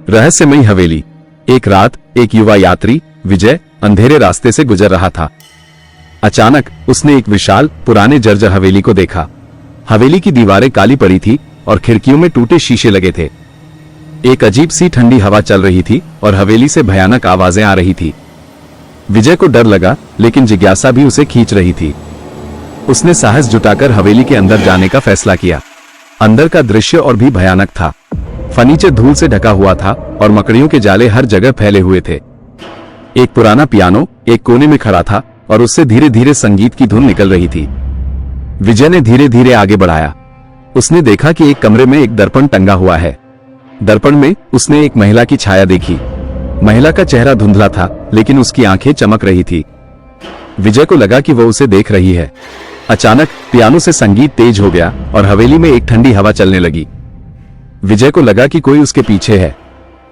रहस्यमयी हवेली। एक रात एक युवा यात्री विजय अंधेरे रास्ते से गुजर रहा था। अचानक उसने एक विशाल पुराने जर्जर हवेली को देखा। हवेली की दीवारें काली पड़ी थी और खिड़कियों में टूटे शीशे लगे थे। एक अजीब सी ठंडी हवा चल रही थी और हवेली से भयानक आवाजें आ रही थी। विजय को डर लगा, लेकिन जिज्ञासा भी उसे खींच रही थी। उसने साहस जुटाकर हवेली के अंदर जाने का फैसला किया। अंदर का दृश्य और भी भयानक था। फर्नीचर धूल से ढका हुआ था और मकड़ियों के जाले हर जगह फैले हुए थे। एक पुराना पियानो एक कोने में खड़ा था और उससे धीरे धीरे संगीत की धुन निकल रही थी। विजय ने धीरे धीरे आगे बढ़ाया। उसने देखा कि एक कमरे में एक दर्पण टंगा हुआ है। दर्पण में उसने एक महिला की छाया देखी। महिला का चेहरा धुंधला था, लेकिन उसकी आंखें चमक रही थी। विजय को लगा कि वो उसे देख रही है। अचानक पियानो से संगीत तेज हो गया और हवेली में एक ठंडी हवा चलने लगी। विजय को लगा कि कोई उसके पीछे है।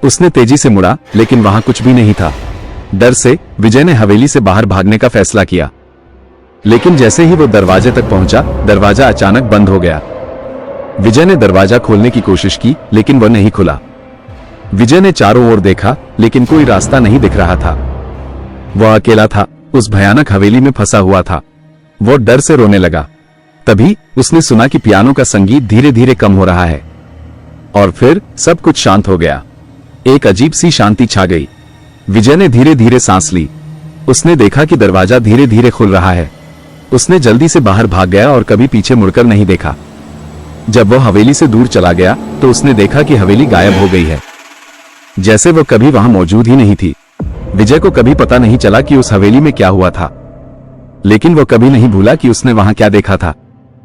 उसने तेजी से मुड़ा, लेकिन वहां कुछ भी नहीं था। डर से विजय ने हवेली से बाहर भागने का फैसला किया, लेकिन जैसे ही वो दरवाजे तक पहुंचा, दरवाजा अचानक बंद हो गया। विजय ने दरवाजा खोलने की कोशिश की, लेकिन वह नहीं खुला। विजय ने चारों ओर देखा, लेकिन कोई रास्ता नहीं दिख रहा था। वह अकेला था, उस भयानक हवेली में फंसा हुआ था। वो डर से रोने लगा। तभी उसने सुना कि पियानो का संगीत धीरे धीरे कम हो रहा है और फिर सब कुछ शांत हो गया। एक अजीब सी शांति छा गई। विजय ने धीरे धीरे सांस ली। उसने देखा कि दरवाजा धीरे धीरे खुल रहा है। उसने जल्दी से बाहर भाग गया और कभी पीछे मुड़कर नहीं देखा। जब वो हवेली से दूर चला गया तो उसने देखा कि हवेली गायब हो गई है, जैसे वो कभी वहां मौजूद ही नहीं थी। विजय को कभी पता नहीं चला कि उस हवेली में क्या हुआ था, लेकिन वो कभी नहीं भूला कि उसने वहां क्या देखा था।